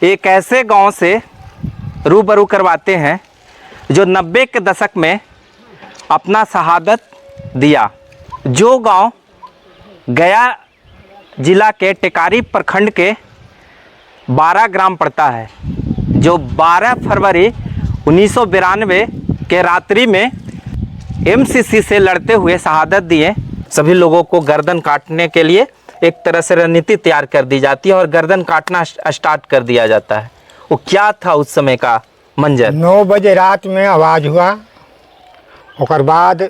एक ऐसे गांव से रूबरू करवाते हैं जो 90 के दशक में अपना शहादत दिया। जो गांव गया जिला के टेकारी प्रखंड के 12 ग्राम पड़ता है, जो 12 फरवरी 1992 के रात्रि में एमसीसी से लड़ते हुए शहादत दिए। सभी लोगों को गर्दन काटने के लिए एक तरह से रणनीति तैयार कर दी जाती है और गर्दन काटना स्टार्ट कर दिया जाता है। वो क्या था उस समय का मंजर? 9 बजे रात में आवाज़ हुआ, और बाद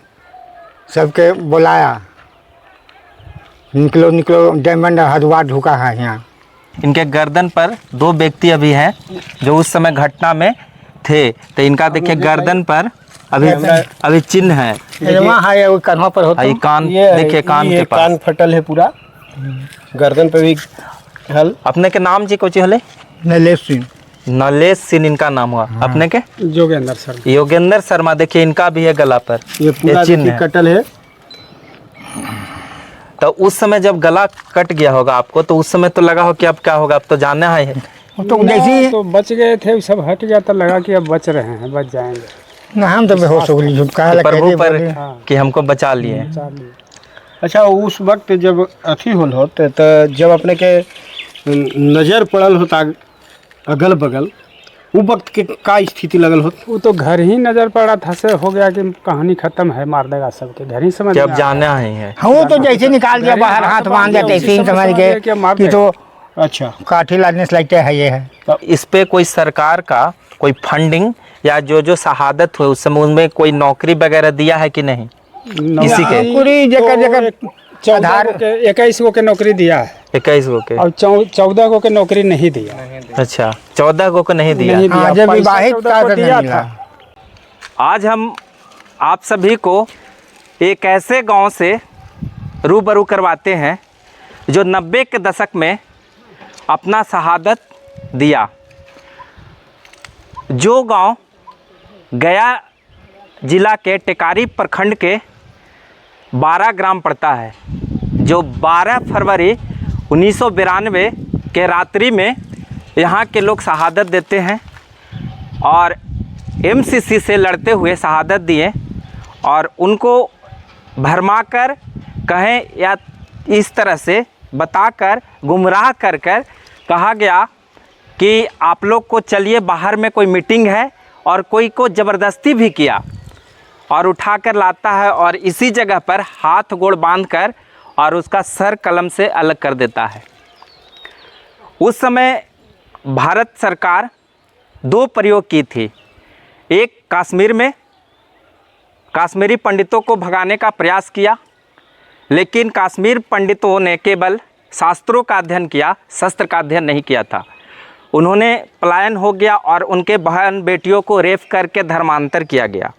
सबके बुलाया, निकलो निकलो, डायमंड हरद्वार ढुका है यहाँ। इनके गर्दन पर 2 व्यक्ति अभी हैं जो उस समय घटना में थे। तो इनका देखिए गर्दन पर अभी चिन्ह है। वहाँ है वो कान्हा पर होता ये कान देखिए, कान के पास कान फटल है पूरा, गर्दन पे भी हल। अपने के नाम जी कोची हले? नलेश सिंह। नलेश सिंह इनका नाम हुआ। अपने के? जोगेंद्र शर्मा। योगेंद्र शर्मा। देखिए इनका भी है गला पर ये पूरा चिन्ह है। कटल है। तो उस समय जब गला कट गया होगा आपको, तो उस समय तो लगा हो कि अब क्या होगा, अब तो जानना है। तो जैसे तो बच गए थे, सब हट गया तो लगा कि अब बच रहे हैं, बच जाएंगे। ना हम तो बेहोश हो गए, झुटका प्रभु पर कि हमको बचा लिए। अच्छा, उस वक्त जब अथी होल होते तो जब अपने के नज़र पड़ल होता अगल बगल, वो वक्त के का स्थिति लगल होत? वो तो घर ही नजर पड़ा था, से हो गया कि कहानी खत्म है, मार देगा सबके, घर ही समझ कि अब जाना है। हाँ, तो जैसे निकाल दिया बाहर, हाथ बांध दिया, तैसे ही समझ गए कि तो अच्छा काठी लादने से लगता है ये है। इस पे कोई सरकार का कोई फंडिंग या जो शहादत हुए उस समय उनमें कोई नौकरी वगैरह दिया है कि नहीं? इसी के पूरी जगह जगह 21 गो के नौकरी दिया है, 21 गो के, और 14 गो के नौकरी नहीं दिया। अच्छा, 14 गो को नहीं दिया। हाँ, जब विवाहित पैसा 14 को दिया था। आज हम आप सभी को एक ऐसे गांव से रूबरू करवाते हैं जो 90 के दशक में अपना शहादत दिया। जो गांव गया जिला के टेकारी प्रखंड के 12 ग्राम पड़ता है, जो 12 फरवरी 1992 के रात्रि में यहाँ के लोग शहादत देते हैं और एमसीसी से लड़ते हुए शहादत दिए। और उनको भरमाकर कहें या इस तरह से बताकर गुमराह कर कहा गया कि आप लोग को चलिए बाहर में कोई मीटिंग है, और कोई को ज़बरदस्ती भी किया और उठाकर लाता है और इसी जगह पर हाथ गोड़ बांधकर और उसका सर कलम से अलग कर देता है। उस समय भारत सरकार 2 प्रयोग की थी। एक, कश्मीर में कश्मीरी पंडितों को भगाने का प्रयास किया, लेकिन कश्मीर पंडितों ने केवल शास्त्रों का अध्ययन किया, शस्त्र का अध्ययन नहीं किया था। उन्होंने पलायन हो गया और उनके बहन बेटियों को रेप करके धर्मांतर किया गया।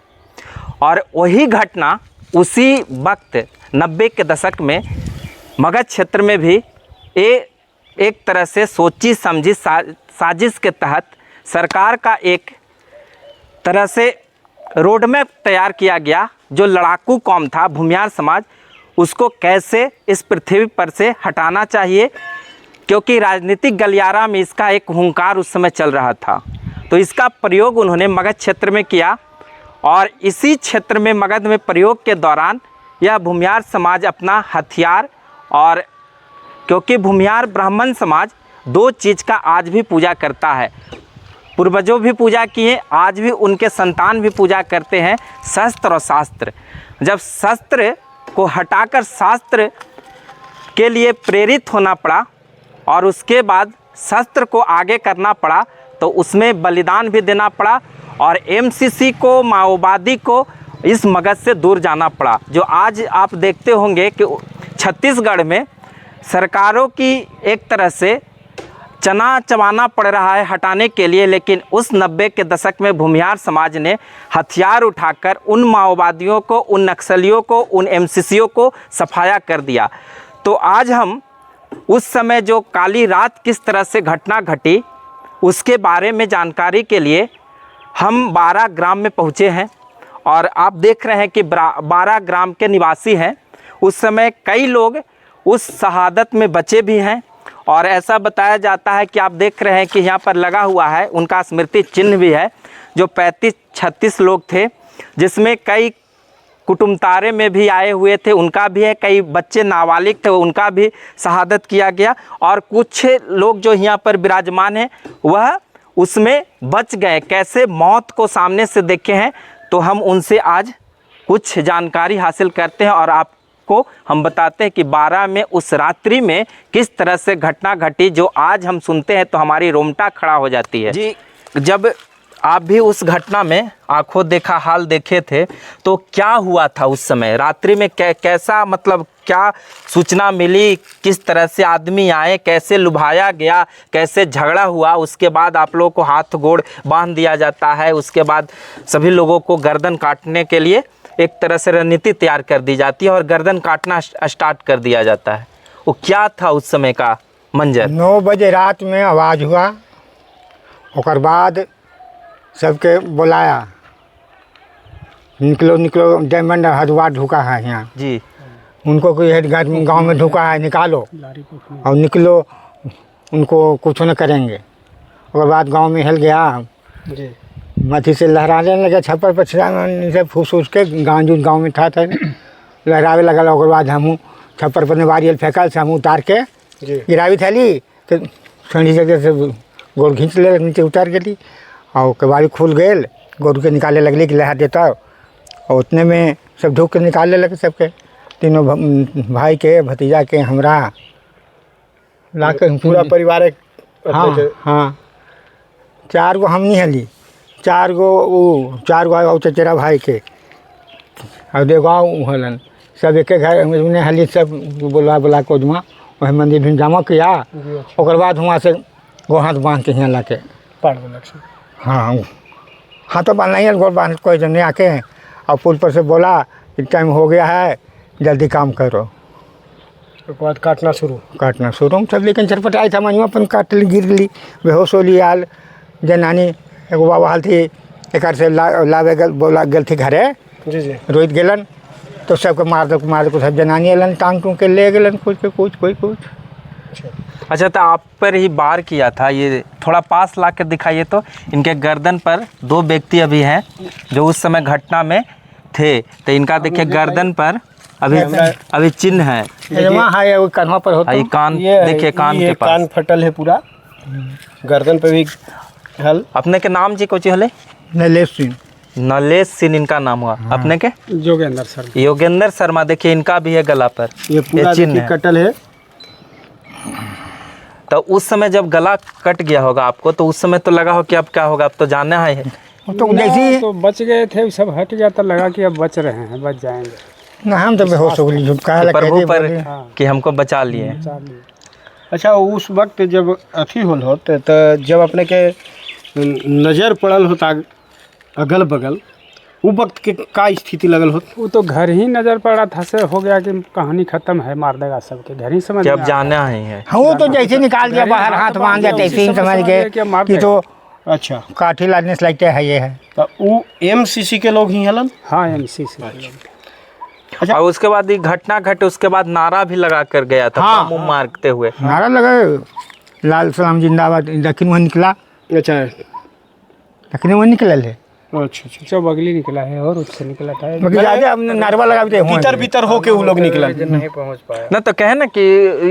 और वही घटना उसी वक्त 90 के दशक में मगध क्षेत्र में भी एक तरह से सोची समझी साजिश के तहत सरकार का एक तरह से रोड मैप तैयार किया गया। जो लड़ाकू कौम था भूमियार समाज, उसको कैसे इस पृथ्वी पर से हटाना चाहिए, क्योंकि राजनीतिक गलियारा में इसका एक हुंकार उस समय चल रहा था। तो इसका प्रयोग उन्होंने मगध क्षेत्र में किया और इसी क्षेत्र में मगध में प्रयोग के दौरान यह भूमियार समाज अपना हथियार, और क्योंकि भूमियार ब्राह्मण समाज 2 चीज़ का आज भी पूजा करता है, पूर्वजों भी पूजा किए, आज भी उनके संतान भी पूजा करते हैं, शस्त्र और शास्त्र। जब शस्त्र को हटाकर शास्त्र के लिए प्रेरित होना पड़ा और उसके बाद शस्त्र को आगे करना पड़ा, तो उसमें बलिदान भी देना पड़ा और एमसीसी को, माओवादी को इस मगध से दूर जाना पड़ा। जो आज आप देखते होंगे कि छत्तीसगढ़ में सरकारों की एक तरह से चना चबाना पड़ रहा है हटाने के लिए, लेकिन उस 90 के दशक में भूमियार समाज ने हथियार उठाकर उन माओवादियों को, उन नक्सलियों को, उन एमसीसीओं को सफाया कर दिया। तो आज हम उस समय जो काली रात किस तरह से घटना घटी उसके बारे में जानकारी के लिए हम 12 ग्राम में पहुँचे हैं और आप देख रहे हैं कि 12 ग्राम के निवासी हैं। उस समय कई लोग उस शहादत में बचे भी हैं और ऐसा बताया जाता है कि आप देख रहे हैं कि यहाँ पर लगा हुआ है उनका स्मृति चिन्ह भी है, जो 35-36 लोग थे, जिसमें कई कुटुम्बतारे में भी आए हुए थे, उनका भी है, कई बच्चे नाबालिग थे उनका भी शहादत किया गया, और कुछ लोग जो यहाँ पर विराजमान हैं वह उसमें बच गए। कैसे मौत को सामने से देखे हैं, तो हम उनसे आज कुछ जानकारी हासिल करते हैं और आपको हम बताते हैं कि 12 में उस रात्रि में किस तरह से घटना घटी, जो आज हम सुनते हैं तो हमारी रोमटा खड़ा हो जाती है। जी, जब आप भी उस घटना में आंखों देखा हाल देखे थे, तो क्या हुआ था उस समय रात्रि में? कैसा मतलब क्या सूचना मिली, किस तरह से आदमी आए, कैसे लुभाया गया, कैसे झगड़ा हुआ, उसके बाद आप लोगों को हाथ गोड़ बांध दिया जाता है, उसके बाद सभी लोगों को गर्दन काटने के लिए एक तरह से रणनीति तैयार कर दी जाती है और गर्दन काटना स्टार्ट कर दिया जाता है। वो क्या था उस समय का मंजर? 9 बजे रात में आवाज़ हुआ, और बाद सबके बुलाया, निकलो निकलो, डायमंड हरद्वार ढुका है यहाँ जी, उनको कोई गांव में ढुका है, निकालो और निकलो, उनको कुछ न करेंगे। और बाद गांव में हिल गया जी, मथी से लहराने लगे, छप्पर पर से फूस फूस के गाँव में था लहरावे लगल। और बाद हम छप्पर पर नारियल फेंकल से हम उतार के गिरावी थैली, तो ठंडी जगह से गोड़ खींच ले, नीचे उतार गेली और केवाड़ी खुल गए, गोड़ के निकाले लगली कि लहरा देता, और उतने में सब ढूक के निकालने लगे सबके, तीनों भाई के, भतीजा के, हमरा ला के पूरा परिवार एक हाँ हाँ 4 गो हमनी हली, 4 गो वो 4 गो और चचेरा भाई के, और देखो हलन सब एक घर में हली, सब बुला के उजमा वही मंदिर भी जमा किया। और बाद वहाँ से गो हाथ बांध के यहाँ ला के हाँ हाथ तो बांधना ही, गोड़ बांध कोई जने आके, और पुल पर से बोला कि टाइम हो गया है, जल्दी काम करो। उसके बाद काटना शुरू सब, लेकिन चरपट आई था मनुआ अपन काट ली, गिर ली, बेहोश हो ली। आल जनानी एगो बाबा हाल थी, एक से लावे गल, बोला गल थी घरे, जी रोहित गेलन, तो सबके मार दो सब जनानी अलन, टांग टूंग के ले गलन, कुछ। अच्छा, तो आप पर ही वार किया था, ये थोड़ा पास ला कर दिखाइए तो। इनके गर्दन पर 2 व्यक्ति अभी हैं जो उस समय घटना में थे, तो इनका देखिए गर्दन पर अभी चिन्ह है, वहाँ है वो कान्हा पर होता, ये कान देखिए, कान के पास कान फटल है पूरा, गर्दन पे भी हल। अपने के नाम जी कोची हले? नलेश सिंह इनका नाम हुआ। अपने के? योगेंद्र शर्मा। देखिए इनका भी है गला पर ये पूरा चिन्ह कटल है। तो उस समय जब गला कट गया होगा आपको, तो उस समय तो लगा हो कि अब क्या होगा, अब तो जानना है। तो जैसे तो बच गए थे, सब हट गया तो लगा कि अब बच रहे हैं, बच जाएंगे। ना हम तो बेहोश हो गए, झुटका प्रभु पर कि हमको बचा लिए। अच्छा, उस वक्त जब अथी होल होते, तो जब अपने के नज़र पड़ल होता अगल बगल, वो वक्त के का स्थिति लगल होत? वो तो घर ही नजर पड़ा था, से हो गया कि कहानी खत्म है, मार देगा सबके, घर ही समझ जब जाना है। वो तो जैसे निकाल दिया बाहर, हाथ बांध दिया, तैसे ही समझ गए कि तो अच्छा काठी लादने से लगते है ये है। तो वो MCC के लोग ही हलन? हाँ, MCC। अच्छा, और उसके बाद ये घटना घटे, उसके बाद नारा भी लगा कर गया था, हाँ, बम मारते हुए नारा लगा, लाल सलाम जिंदाबाद। दक्षिण वहाँ निकला, अच्छा दक्षिण वहाँ निकल है, अच्छा जो बगली निकला है और उससे निकला था, नारवा लगा भीतर होके वो लोग निकला नहीं पहुंच पाया ना। तो कहे ना कि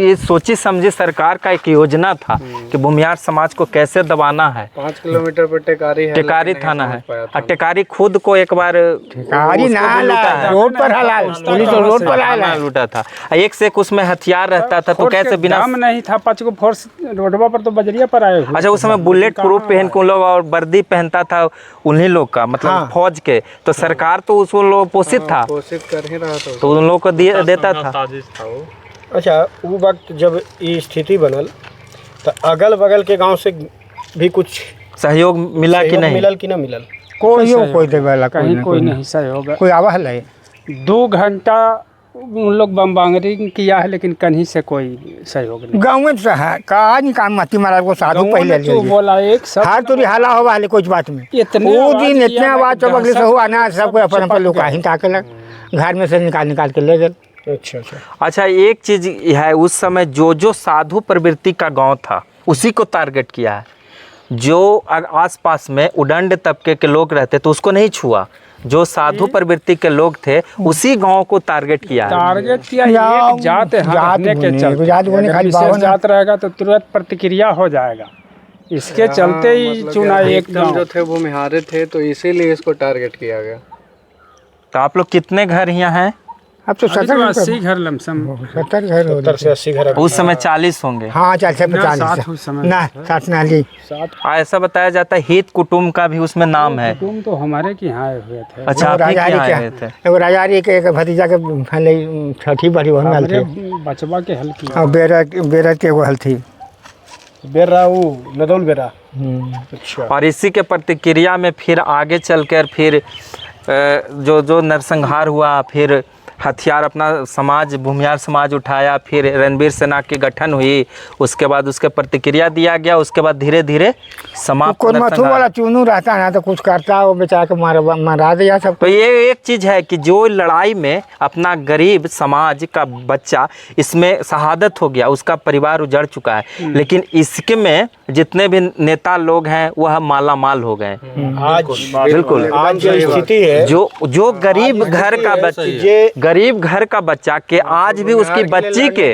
ये सोची समझी सरकार का एक योजना था कि भूमिहार समाज को कैसे दबाना है। 5 किलोमीटर पर टेकारी थाना है, और टेकारी खुद को एक बार रोड पर पुलिस रोड पर लूटा था, एक से एक उसमें हथियार रहता था, तो कैसे बिना दाम नहीं था, 5 को फोर्स रोडवा पर तो बजरिया पर आए हुए। अच्छा, उस समय बुलेट प्रूफ पहन के लोग और वर्दी पहनता था उन्हीं लोग का, मतलब हाँ, फौज के, तो सरकार तो उस लोग पोषित था, पोषित कर ही रहा था, तो उन लोगों को देता था। अच्छा, वो वक्त जब ये स्थिति बनल, तो अगल बगल के गांव से भी कुछ सहयोग मिला कि नहीं? मिलल कि ना मिलल? कोई देवेला, कहीं कोई नहीं सहयोग। कोई आवा है 2 घंटा उन लोग बमबारी किया है, लेकिन कहीं से कोई सहयोग नहीं। गाँव में तो है कहा नहीं, काम मती महाराज को साधु पहले तो बोला एक सब हर तो हाला होगा है कुछ बात में, वो दिन इतने आवाज चबकली से हुआ ना, सबको अपन अपन लोग ही ताके लग, घर में से निकाल के ले गए। अच्छा अच्छा। अच्छा, एक चीज है, उस समय जो जो साधु प्रवृत्ति का गांव था उसी को टारगेट किया है। जो आसपास में उदंड तबके के लोग रहते तो उसको नहीं छुआ, जो साधु प्रवृत्ति के लोग थे उसी गांव को टारगेट किया है। टारगेट किया या एक जात है जात रहने के बोने, चलते। जात बोने अगर खाली विशेष बावन है। जात रहेगा तो तुरंत प्रतिक्रिया हो जाएगा। इसके चलते ही चुना एक एकदम जो गांव। थे भूमिहारे थे, तो इसीलिए इसको टारगेट किया गया। तो आप लोग कितने घर यहाँ हैं? अब तो अभी तो 70 80 घर लमसम 70 घर हो 70 से 80 घर उस समय 40 होंगे। हाँ 40 से ना, 50 साथ उस समय ना 60 नाली। ऐसा बताया जाता है हित कुटुंब का भी उसमें नाम है। तुम तो हमारे के यहाँ आए हुए थे। अच्छा, आप ही के यहाँ आए थे। एगो राजारी के एक भतीजा के फैले छठी बड़ी वहाँ में हमरे थी बचवा के हल किया। और बेरत के एगो हल थी। बेर्रा वो नदौल बेर्रा। अच्छा। और इसी के प्रतिक्रिया में फिर आगे चलकर फिर जो जो नरसंहार हुआ, फिर हथियार अपना समाज भूमिहार समाज उठाया, फिर रणवीर सेना की गठन हुई, उसके बाद उसके प्रतिक्रिया दिया गया, उसके बाद धीरे धीरे समाप्त कोई मथु नरसंहार। वाला चुनू रहता ना तो कुछ करता वो बेचारा के मारा दिया सब। तो ये एक चीज़ है कि जो लड़ाई में अपना गरीब समाज का बच्चा इसमें शहादत हो गया, उसका परिवार उजड़ चुका है, लेकिन इसके में जितने भी नेता लोग हैं वह माला माल हो गए। आज बिल्कुल। आज जो स्थिति है, जो गरीब घर का बच्चा, गरीब घर का बच्चा के आज भी उसकी बच्ची के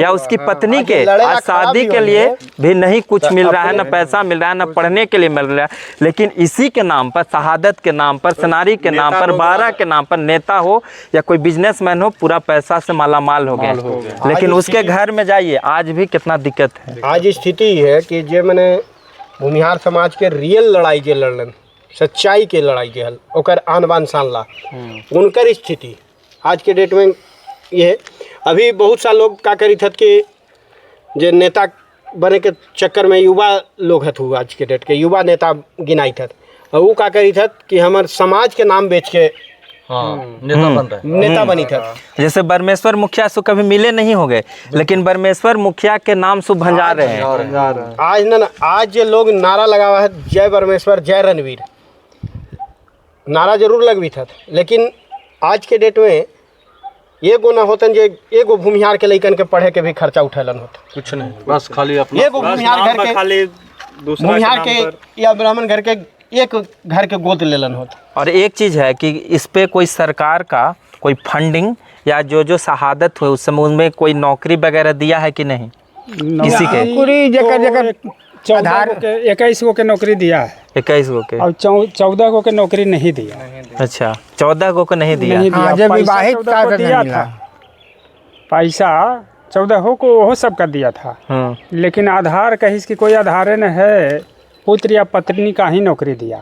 या उसकी पत्नी के आज शादी के लिए भी नहीं कुछ मिल रहा है, न पैसा मिल रहा है, न पढ़ने के लिए मिल रहा है, लेकिन इसी के नाम पर, शहादत के नाम पर, सेनारी के नाम पर, बारह के नाम पर, नेता हो या कोई बिजनेसमैन हो, पूरा पैसा से माला माल हो गया। लेकिन उसके घर में जाइए आज भी कितना दिक्कत है। आज स्थिति है कि जे मैंने भूमिहार समाज के रियल लड़ाई के लड़लन, सच्चाई के लड़ाई के हल ओकर आन बान शान ला, उनकर स्थिति आज के डेट में ये है। अभी बहुत सा लोग का करी थत कि जे नेता बने के चक्कर में युवा लोग हथु, आज के डेट के युवा नेता गिनाई थत, और वो का करी थत कि हमार समाज के नाम बेच के नेता बनी था। जैसे बरमेश्वर मुखिया से कभी मिले नहीं हो गए, लेकिन बरमेश्वर मुखिया के नाम से भंजा रहे हैं। आज ना आज जो लोग नारा लगा हुआ है जय बरमेश्वर जय रणवीर, नारा जरूर लगवी था, लेकिन आज के डेट में एगो ना होतन जे एगो भूमिहार के लइकन के पढ़े के भी खर्चा उठेलन होता, कुछ नहीं, बस खाली अपना एगो भूमिहार घर के भूमिहार के या ब्राह्मण घर के एक घर के गोद लेलन होता। और एक चीज़ है कि इस पे कोई सरकार का कोई फंडिंग या जो जो शहादत हुए उस समय उनमें कोई नौकरी वगैरह दिया है कि नहीं? किसी के पूरी जगह 21 गो के नौकरी दिया है 21 गो के और 14 गो के नौकरी नहीं दिया। अच्छा, 14 गो को नहीं दिया। नहीं दिया। जब पैसा विवाहित 14 को का दिया नहीं था, मिला। पैसा 14 को वो सबका दिया था, लेकिन आधार कहीं इसकी कोई आधार न है, पुत्र या पत्नी का ही नौकरी दिया।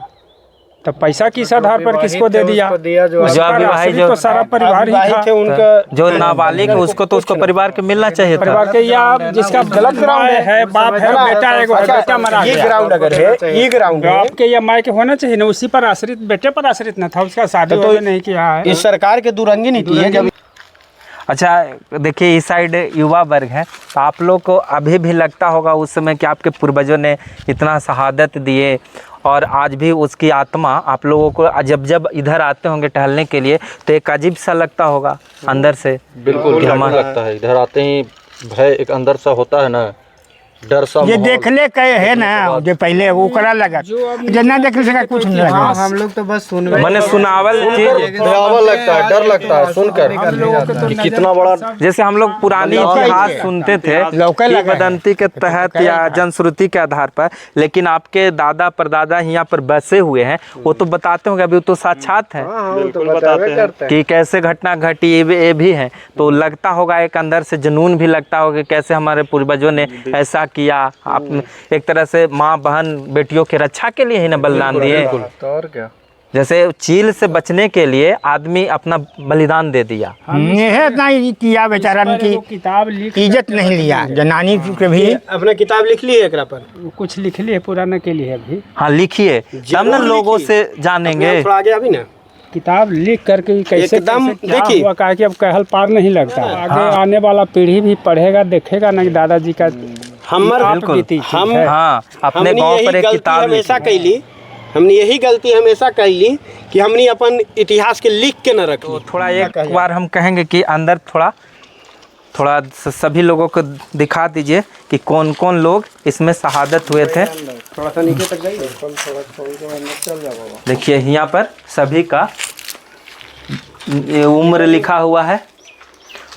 तो पैसा किस आधार पर किसको दे दिया? जो अविवाहित तो सारा परिवार ही था। उनका जो नाबालिग है उसको तो उसको परिवार के मिलना चाहिए था। परिवार के या जिसका गलत ग्राउंड है, बाप है, बेटा एगो है, बेटा मरा ये गया। ग्राउंड अगर है, ये ग्राउंड है, बाप के या माँ के होना चाहिए ना, उसी पर आश्रित, बेटे पर आश्रित न था, उसका शादी तो नहीं किया है। इस सरकार के दुरंगी नीति है। जब अच्छा देखिए, इस साइड युवा वर्ग है, तो आप लोग को अभी भी लगता होगा उस समय कि आपके पूर्वजों ने इतना शहादत दिए, और आज भी उसकी आत्मा आप लोगों को जब जब इधर आते होंगे टहलने के लिए तो एक अजीब सा लगता होगा अंदर से। बिल्कुल लगता है, इधर आते ही भय एक अंदर सा होता है ना, डर सा ये देख ले कहे है ना, जो पहले वो करा लगा जितना देख ले सका कुछ नहीं लगा। हम लोग तो बस सुनवे, मैंने सुनावल चीज डरावना लगता है, डर लगता है सुनकर कि कितना बड़ा। जैसे हम लोग पुरानी इतिहास सुनते थे किंवदंती के तहत या जनश्रुति के आधार पर, लेकिन आपके दादा परदादा यहाँ पर बसे हुए हैं, वो तो बताते होंगे, अभी तो साक्षात है कि कैसे घटना घटी, ये भी है, तो लगता होगा एक अंदर से जुनून भी लगता होगा कि कैसे हमारे पूर्वजों ने ऐसा किया। आप एक तरह से माँ बहन बेटियों की रक्षा के लिए ही ना बलिदान दिए, तो और क्या। जैसे चील से बचने के लिए आदमी अपना बलिदान दे दिया। ये इतना किया बेचारा ने कि किताब लिख इज्जत नहीं लिया, जनानी के भी अपने किताब लिख ली है एकरा पर, कुछ लिख लिए पुराने के लिए अभी हाँ लिखिए, तब ना लोगों से जानेंगे। थोड़ा आगे अभी ना किताब लिख करके कैसे एकदम कैसे क्या देखिए। हुआ, कहा कि अब कहल पार नहीं लगता। आगे आने वाला पीढ़ी भी पढ़ेगा देखेगा ना कि दादाजी का हमर आप बीती चीज हम है। हाँ, अपने हमने गांव यही पर एक गलती किताब हमेशा कैली हमने यही गलती हमेशा कर ली कि हमने अपन इतिहास के लिख के न रख तो थोड़ा एक बार हम कहेंगे कि अंदर थोड़ा सभी लोगों को दिखा दीजिए कि कौन कौन लोग इसमें शहादत हुए थे। थोड़ा सा नीचे तक जाइए। देखिए यहाँ पर सभी का ये उम्र लिखा हुआ है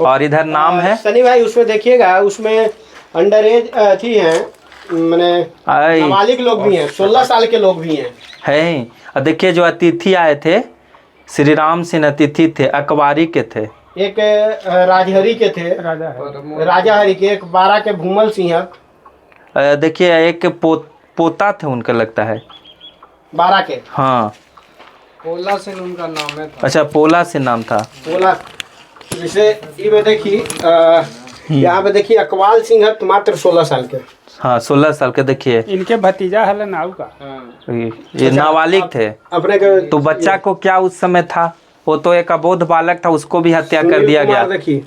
और इधर नाम है। सनी भाई उसमें देखिएगा, उसमें अंडर एज थी हैं, मैंने नाबालिग लोग भी हैं, 16 साल के लोग भी हैं। है और देखिए जो अतिथि आए थे श्री राम सिंह अतिथि थे, अकबारी के थे, एक राजहरी के थे, राजा हरि के, एक 12 के भूमल सिंह, देखिए एक पोता थे उनका लगता है 12 के। हाँ पोला से उनका नाम है। अच्छा पोला से नाम था। बोला जैसे ये में देखिए यहाँ पे देखिए अकबाल सिंह है, तो मात्र 16 साल के। हाँ 16 साल के। देखिए इनके भतीजा हल नाव का। ये नाबालिग थे। अपने के तो बच्चा को क्या उस समय था, वो तो एक अबोध बालक था, उसको भी हत्या कर दिया गया। देखिए